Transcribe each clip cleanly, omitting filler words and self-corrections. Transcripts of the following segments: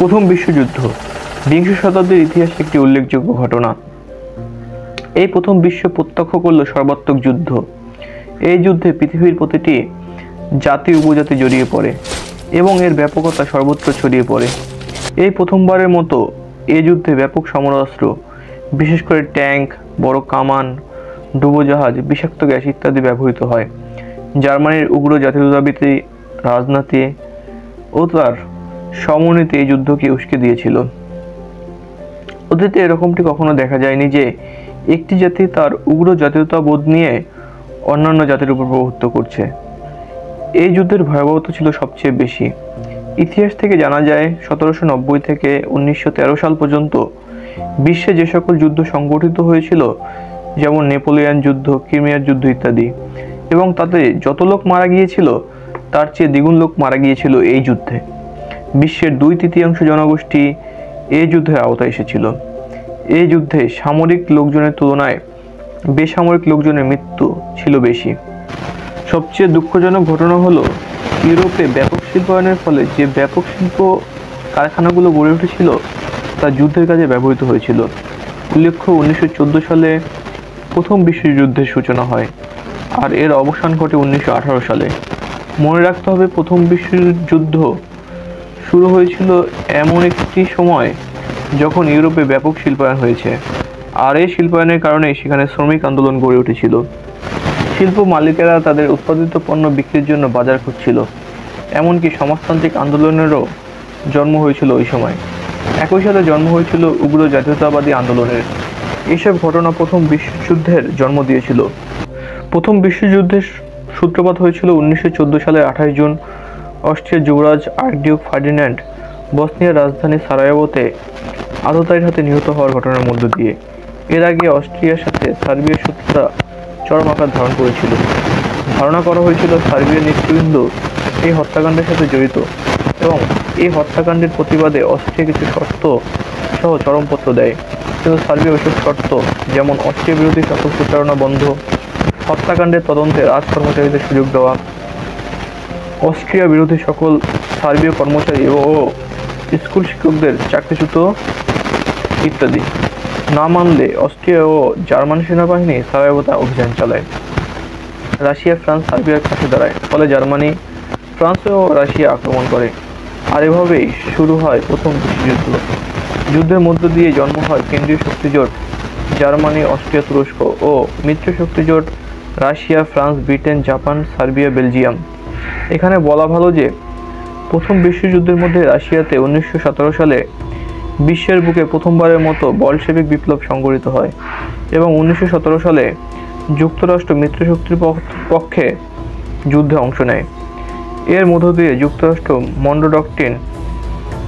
প্রথম বিশ্বযুদ্ধ বিংশ শতাব্দীর ইতিহাসে একটি উল্লেখযোগ্য ঘটনা। এই প্রথম বিশ্ব প্রত্যক্ষ করল সর্বাত্মক যুদ্ধ। এই যুদ্ধে পৃথিবীর প্রতিটি জাতি উপজাতি জড়িয়ে পড়ে এবং এর ব্যাপকতা সর্বত্র ছড়িয়ে পড়ে। এই প্রথমবারের মতো এই যুদ্ধে ব্যাপক সমরাস্ত্র, বিশেষ করে ট্যাঙ্ক, বড় কামান, ডুবোজাহাজ, বিষাক্ত গ্যাস ইত্যাদি ব্যবহৃত হয়। জার্মানির উগ্র জাতীয়তাবাদী রাজনীতি ও তার সমরনীতি এই যুদ্ধকে উস্কে দিয়েছিল। অতীতে এরকমটি কখনো দেখা যায়নি যে একটি জাতি তার উগ্র জাতীয়তাবোধ নিয়ে অন্যান্য জাতির উপর প্রভুত্ব করছে। এই যুদ্ধের ভয়াবহতা ছিল সবচেয়ে বেশি। ইতিহাস থেকে জানা যায় 1790 থেকে 1913 সাল পর্যন্ত বিশ্বে যে সকল যুদ্ধ সংগঠিত হয়েছিল, যেমন নেপোলিয়ান যুদ্ধ, ক্রিমিয়ার যুদ্ধ ইত্যাদি, এবং তাতে যত লোক মারা গিয়েছিল তার চেয়ে দ্বিগুণ লোক মারা গিয়েছিল এই যুদ্ধে। বিশ্বের 2/3 জনগোষ্ঠী এই যুদ্ধের আওতায় এসেছিল। এই যুদ্ধে সামরিক লোকজনের তুলনায় বেসামরিক লোকজনের মৃত্যু ছিল বেশি। সবচেয়ে দুঃখজনক ঘটনা হলো ইউরোপে ব্যাপক শিল্পায়নের ফলে যে ব্যাপক শিল্প কারখানাগুলো গড়ে উঠেছিল তা যুদ্ধের কাজে ব্যবহৃত হয়েছিল। উল্লেখ্য, 1914 সালে প্রথম বিশ্বযুদ্ধের সূচনা হয় আর এর অবসান ঘটে 1918 সালে। মনে রাখতে হবে, প্রথম বিশ্বযুদ্ধ শুরু হয়েছিল এমন একটি সময় যখন ইউরোপে ব্যাপক শিল্পায়ন হয়েছে, আর এই শিল্পায়নের কারণে সেখানে শ্রমিক আন্দোলন গড়ে উঠেছিল। শিল্প মালিকেরা তাদের উৎপাদিত পণ্য বিক্রির জন্য বাজার খুঁজছিল। এমনকি সমাজতান্ত্রিক আন্দোলনেরও জন্ম হয়েছিল ওই সময়। একই সাথে জন্ম হয়েছিল উগ্র জাতীয়তাবাদী আন্দোলনের। এইসব ঘটনা প্রথম বিশ্বযুদ্ধের জন্ম দিয়েছিল। প্রথম বিশ্বযুদ্ধের সূত্রপাত হয়েছিল 1914 সালের 28 জুন অস্ট্রিয়ার যুবরাজ আর্কডিউক ফার্ডিন্যান্ড বসনিয়ার রাজধানী সারায়েভোতে আততায়ীর হাতে নিহত হওয়ার ঘটনার মধ্য দিয়ে। এর আগে অস্ট্রিয়ার সাথে সার্বিয়ার শত্রুতা চরম আকার ধারণ করেছিল। ধারণা করা হয়েছিল সার্বিয়ার নেতৃবৃন্দ এই হত্যাকাণ্ডের সাথে জড়িত এবং এই হত্যাকাণ্ডের প্রতিবাদে অস্ট্রিয়া কিছু শর্ত সহ চরমপত্র দেয়। কিন্তু সার্বিয়া ওইসব শর্ত, যেমন অস্ট্রিয়া বিরোধী সকল প্রচারণা বন্ধ, হত্যাকাণ্ডের তদন্তে রাজ কর্মচারীদের সুযোগ দেওয়া, অস্ট্রিয়া বিরোধী সকল সার্বীয় কর্মচারী ও স্কুল শিক্ষকদের চাকরিচ্যুত ইত্যাদি না মানলে অস্ট্রিয়া ও জার্মান সেনাবাহিনী সারায়েভোতে অভিযান চালায়। রাশিয়া, ফ্রান্স সার্বিয়ার কাছে দাঁড়ায়, ফলে জার্মানি, ফ্রান্স ও রাশিয়া আক্রমণ করে। আর এভাবেই শুরু হয় প্রথম বিশ্বযুদ্ধ। যুদ্ধের মধ্য দিয়ে জন্ম হয় কেন্দ্রীয় শক্তিজোট জার্মানি, অস্ট্রিয়া, তুরস্ক ও মিত্র শক্তিজোট Russia, France, Britain, Japan, Serbia, Belgium. এখানে বলা ভালো যে প্রথম বিশ্বযুদ্ধের মধ্যে রাশিয়াতে 1917 সালে বিশ্বের বুকে প্রথমবারের মতো বলশেভিক বিপ্লব সংঘটিত হয় এবং 1917 সালে যুক্তরাষ্ট্র মিত্রশক্তির পক্ষে যুদ্ধে অংশ নেয়। এর মধ্য দিয়ে যুক্তরাষ্ট্র মন্ডো ডক্ট্রিন,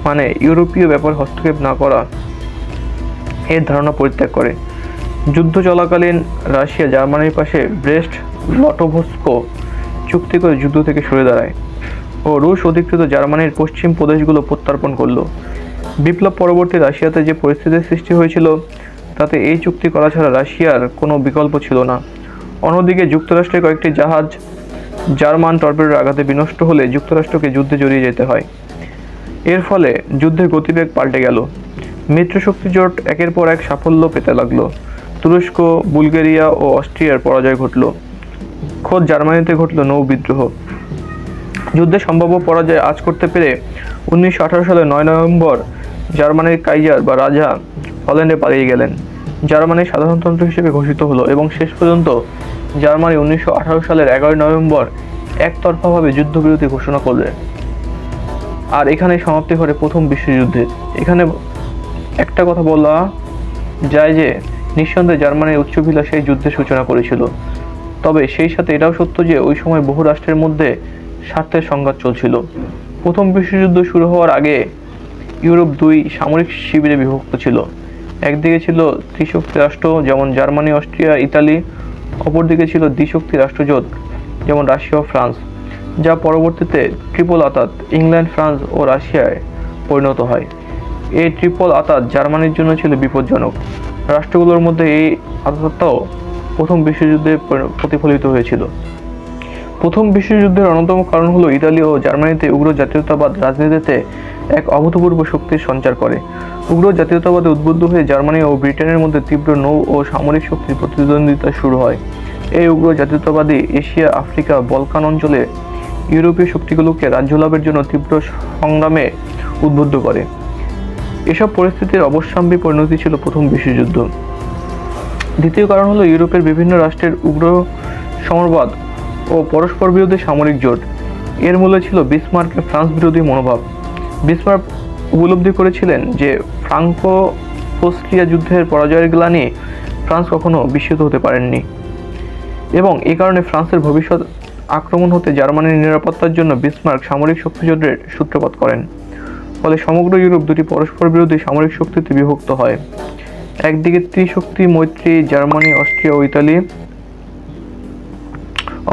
মানে ইউরোপীয় ব্যাপার হস্তক্ষেপ না করা, এর ধারণা পরিত্যাগ করে। যুদ্ধ চলাকালীন রাশিয়া জার্মানির পাশে ব্রেস্ট-লিটোভস্ক চুক্তি করে যুদ্ধ থেকে সরে দাঁড়ায় ও রুশ অধিকৃত জার্মানির পশ্চিম প্রদেশগুলো প্রত্যার্পণ করল। বিপ্লব পরবর্তী রাশিয়াতে যে পরিস্থিতির সৃষ্টি হয়েছিল তাতে এই চুক্তি করা ছাড়া রাশিয়ার কোনো বিকল্প ছিল না। অন্যদিকে যুক্তরাষ্ট্রের কয়েকটি জাহাজ জার্মান টর্পেডোর আঘাতে বিনষ্ট হলে যুক্তরাষ্ট্রকে যুদ্ধে জড়িয়ে যেতে হয়। এর ফলে যুদ্ধের গতিবেগ পাল্টে গেল। মিত্রশক্তি জোট একের পর এক সাফল্য পেতে লাগলো। তুরস্ক, বুলগেরিয়া ও অস্ট্রিয়ার পরাজয় ঘটল। খোদ জার্মানিতে ঘটল নৌ বিদ্রোহ। যুদ্ধে সম্ভাব্য পরাজয় আঁচ করতে পেরে 1918 সালের 9 নভেম্বর জার্মানির কাইজার বা রাজা হল্যান্ডে পালিয়ে গেলেন। জার্মানি সাধারণতন্ত্র হিসেবে ঘোষিত হলো এবং শেষ পর্যন্ত জার্মানি 1918 সালের 11 নভেম্বর একতরফাভাবে যুদ্ধবিরতি ঘোষণা করলে। আর এখানে সমাপ্তি ঘটে প্রথম বিশ্বযুদ্ধের। এখানে একটা কথা বলা যায় যে নিঃসন্দেহে জার্মানির উচ্চাভিলাষ এই যুদ্ধের সূচনা করেছিল। তবে সেই সাথে এটাও সত্য যে ওই সময় বহু রাষ্ট্রের মধ্যে স্বার্থের সংঘাত চলছিল। প্রথম বিশ্বযুদ্ধ শুরু হওয়ার আগে ইউরোপ 2 সামরিক শিবিরে বিভক্ত ছিল। একদিকে ছিল ত্রিশক্তি রাষ্ট্র যেমন জার্মানি, অস্ট্রিয়া, ইতালি, অপরদিকে ছিল দ্বিশক্তি রাষ্ট্রজোট যেমন রাশিয়া ও ফ্রান্স, যা পরবর্তীতে ট্রিপল আতাত ইংল্যান্ড, ফ্রান্স ও রাশিয়ায় পরিণত হয়। এই ট্রিপল আতাত জার্মানির জন্য ছিল বিপজ্জনক। রাষ্ট্রগুলোর মধ্যে এই আতাতটাও প্রথম বিশ্বযুদ্ধে প্রতিফলিত হয়েছিল। প্রথম বিশ্বযুদ্ধের অন্যতম কারণ হলো ইতালি ও জার্মানিতে উগ্র জাতীয়তাবাদ রাজনীতিতে এক অভূতপূর্ব শক্তির সঞ্চার করে। উগ্র জাতীয়তাবাদে উদ্বুদ্ধ হয়ে জার্মানি ও ব্রিটেনের মধ্যে তীব্র নৌ ও সামরিক শক্তির প্রতিদ্বন্দ্বিতা শুরু হয়। এই উগ্র জাতীয়তাবাদী এশিয়া, আফ্রিকা, বলকান অঞ্চলে ইউরোপীয় শক্তিগুলোকে রাজ্য লাভের জন্য তীব্র সংগ্রামে উদ্বুদ্ধ করে। এসব পরিস্থিতির অবশ্যম্ভাবী পরিণতি ছিল প্রথম বিশ্বযুদ্ধ। দ্বিতীয় কারণ হলো ইউরোপের বিভিন্ন রাষ্ট্রের উগ্র সমরবাদ ও পরস্পর বিরোধী সামরিক জোট। এর মূলে ছিল বিসমার্কের ফ্রান্স বিরোধী মনোভাব। বিসমার্ক উপলব্ধি করেছিলেন যে ফ্রাঙ্কো-প্রুশিয়া যুদ্ধের পরাজয়ের গ্লানি ফ্রান্স কখনো বিস্মিত হতে পারেননি, এবং এ কারণে ফ্রান্সের ভবিষ্যৎ আক্রমণ হতে জার্মানির নিরাপত্তার জন্য বিসমার্ক সামরিক শক্তিজোটের সূত্রপাত করেন। ফলে সমগ্র ইউরোপ দুটি পরস্পর বিরোধী সামরিক শক্তিতে বিভক্ত হয়। একদিকে ত্রিশক্তি মৈত্রী জার্মানি, অস্ট্রিয়া ও ইতালি,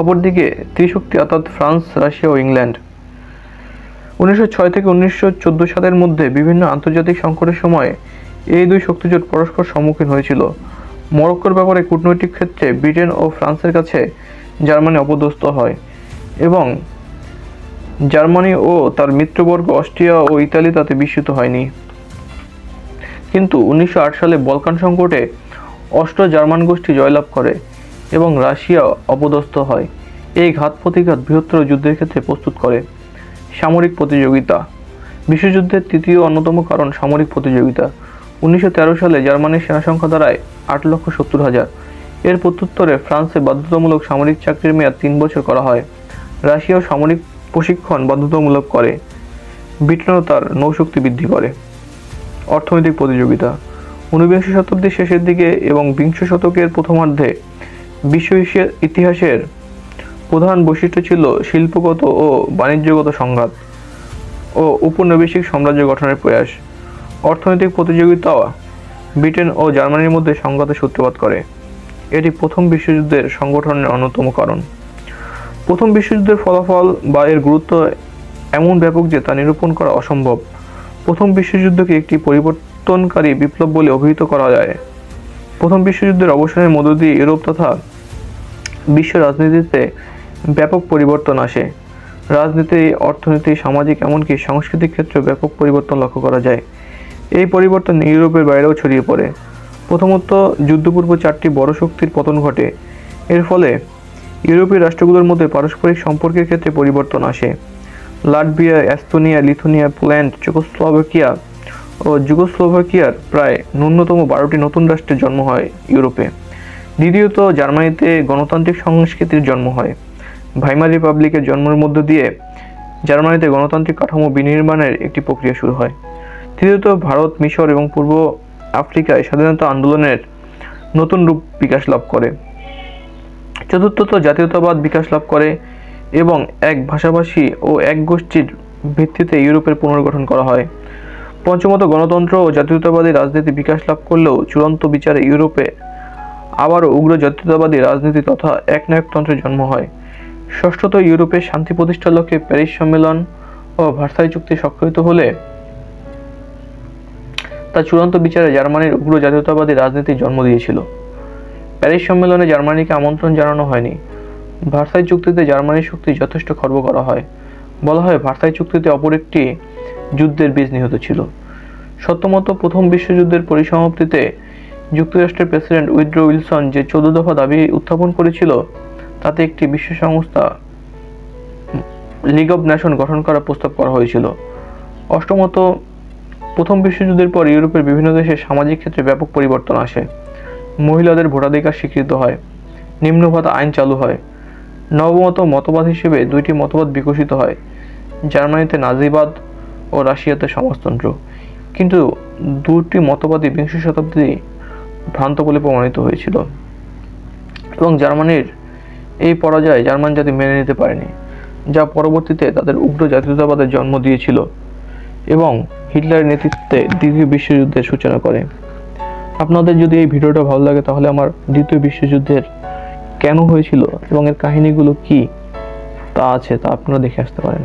অপরদিকে ত্রিশক্তি অর্থাৎ ফ্রান্স, রাশিয়া ও ইংল্যান্ড। 1906 থেকে 1914 সালের মধ্যে বিভিন্ন আন্তর্জাতিক সংকটের সময় এই দুই শক্তিজোট পরস্পর সম্মুখীন হয়েছিল। মরক্কোর ব্যাপারে কূটনৈতিক ক্ষেত্রে ব্রিটেন ও ফ্রান্সের কাছে জার্মানি অপদস্থ হয়, এবং জার্মানি ও তার মিত্রবর্গ অস্ট্রিয়া ও ইতালি তাতে বিস্মিত হয়নি। কিন্তু 1908 সালে বলকান সংকটে অস্ট্রো জার্মান গোষ্ঠী জয়লাভ করে এবং রাশিয়া অপদস্থ হয়। এই ঘাত প্রতিঘাত বৃহত্তর যুদ্ধের ক্ষেত্রে প্রস্তুত করে। সামরিক প্রতিযোগিতা। বিশ্বযুদ্ধের তৃতীয় অন্যতম কারণ সামরিক প্রতিযোগিতা। 1913 সালে জার্মানির সেনাসংখ্যা দাঁড়ায় 8,70,000। এর প্রত্যুত্তরে ফ্রান্সে বাধ্যতামূলক সামরিক চাকরির মেয়াদ 3 বছর করা হয়। রাশিয়াও সামরিক প্রশিক্ষণ বাধ্যতামূলক করে। ব্রিটেনও তার নৌশক্তি বৃদ্ধি করে। অর্থনৈতিক প্রতিযোগিতা। 19বিংশ শতাব্দীর শেষের দিকে এবং বিংশ শতকের প্রথমার্ধে বিশ্ব ইতিহাসের প্রধান বৈশিষ্ট্য ছিল শিল্পগত ও বাণিজ্যগত সংঘাত ও উপনিবেশিক সাম্রাজ্য গঠনের প্রয়াস। অর্থনৈতিক প্রতিযোগিতা ব্রিটেন ও জার্মানির মধ্যে সংঘাতের সূত্রপাত করে। এটি প্রথম বিশ্বযুদ্ধের সংগঠনের অন্যতম কারণ। প্রথম বিশ্বযুদ্ধের ফলাফল বা এর গুরুত্ব এমন ব্যাপক যে তা নিরূপণ করা অসম্ভব। প্রথম বিশ্বযুদ্ধকে একটি পরিবর্তনকারী বিপ্লব বলে অভিহিত করা যায়। প্রথম বিশ্বযুদ্ধের অবসানের মধ্য দিয়ে ইউরোপ তথা বিশ্ব রাজনীতিতে ব্যাপক পরিবর্তন আসে। রাজনীতি, অর্থনীতি, সামাজিক এমনকি সাংস্কৃতিক ক্ষেত্রে ব্যাপক পরিবর্তন লক্ষ্য করা যায়। এই পরিবর্তন ইউরোপের বাইরেও ছড়িয়ে পড়ে। প্রথমত, যুদ্ধপূর্ব 4টি বড় শক্তির পতন ঘটে। এর ফলে ইউরোপীয় রাষ্ট্রগুলোর মধ্যে পারস্পরিক সম্পর্কের ক্ষেত্রে পরিবর্তন আসে। Latvia, Estonia, Lithuania, Poland, Czechoslovakia ও যুগোস্লোভাকিয়ার প্রায় ন্যূনতম 12টি নতুন রাষ্ট্রের জন্ম হয় ইউরোপে। দ্বিতীয়ত, জার্মানিতে গণতান্ত্রিক সংস্কৃতির জন্ম হয়। ভাইমার রিপাবলিকের জন্মের মধ্য দিয়ে জার্মানিতে গণতান্ত্রিক কাঠামো বিনির্মাণের একটি প্রক্রিয়া শুরু হয়। তৃতীয়ত, ভারত, মিশর এবং পূর্ব আফ্রিকায় স্বাধীনতা আন্দোলনের নতুন রূপ বিকাশ লাভ করে। চতুর্থত, জাতীয়তাবাদ বিকাশ লাভ করে এবং এক ভাষাভাষী ও এক গোষ্ঠীর ভিত্তিতে ইউরোপের পুনর্গঠন করা হয়। পঞ্চমত, গণতন্ত্র ও জাতীয়তাবাদী রাজনীতি বিকাশ লাভ করলেও চূড়ান্ত বিচারে ইউরোপে আবারও উগ্র জাতীয়তাবাদী রাজনীতি তথা একনায়কতন্ত্রের জন্ম হয়। ষষ্ঠত, ইউরোপের শান্তি প্রতিষ্ঠার লক্ষ্যে প্যারিস সম্মেলন ও ভার্সাই চুক্তি স্বাক্ষরিত হলে তা চূড়ান্ত বিচারে জার্মানির উগ্র জাতীয়তাবাদী রাজনীতির জন্ম দিয়েছিল। প্যারিস সম্মেলনে জার্মানিকে আমন্ত্রণ জানানো হয়নি। ভার্সাই চুক্তিতে জার্মানির শক্তি যথেষ্ট খর্ব করা হয়। বলা হয় ভার্সাই চুক্তিতে অপর একটি যুদ্ধের বীজ নিহত ছিল। সত্যমত, প্রথম বিশ্বযুদ্ধের পরিসমাপ্তিতে যুক্তরাষ্ট্রের প্রেসিডেন্ট উইড্রো উইলসন যে 14 দফা দাবি উত্থাপন করেছিল তাতে একটি বিশ্ব সংস্থা লিগ অব নেশন গঠন করার প্রস্তাব করা হয়েছিল। অষ্টমত, প্রথম বিশ্বযুদ্ধের পর ইউরোপের বিভিন্ন দেশে সামাজিক ক্ষেত্রে ব্যাপক পরিবর্তন আসে। মহিলাদের ভোটাধিকার স্বীকৃত হয়, নিম্ন ভাতা আইন চালু হয়। নবমত, মতবাদ হিসেবে 2টি মতবাদ বিকশিত হয়, জার্মানিতে নাজিবাদ ও রাশিয়াতে সমাজতন্ত্র। কিন্তু 2টি মতবাদই বিংশ শতাব্দী ভ্রান্ত বলে প্রমাণিত হয়েছিল এবং জার্মানির এই পরাজয় জার্মান জাতি মেনে নিতে পারেনি, যা পরবর্তীতে তাদের উগ্র জাতীয়তাবাদের জন্ম দিয়েছিল এবং হিটলারের নেতৃত্বে দ্বিতীয় বিশ্বযুদ্ধের সূচনা করে। আপনাদের যদি এই ভিডিওটা ভালো লাগে তাহলে আমার দ্বিতীয় বিশ্বযুদ্ধের কেন হয়েছিল এবং এর কাহিনীগুলো কি তা আছে তা আপনারা দেখে আসতে পারেন।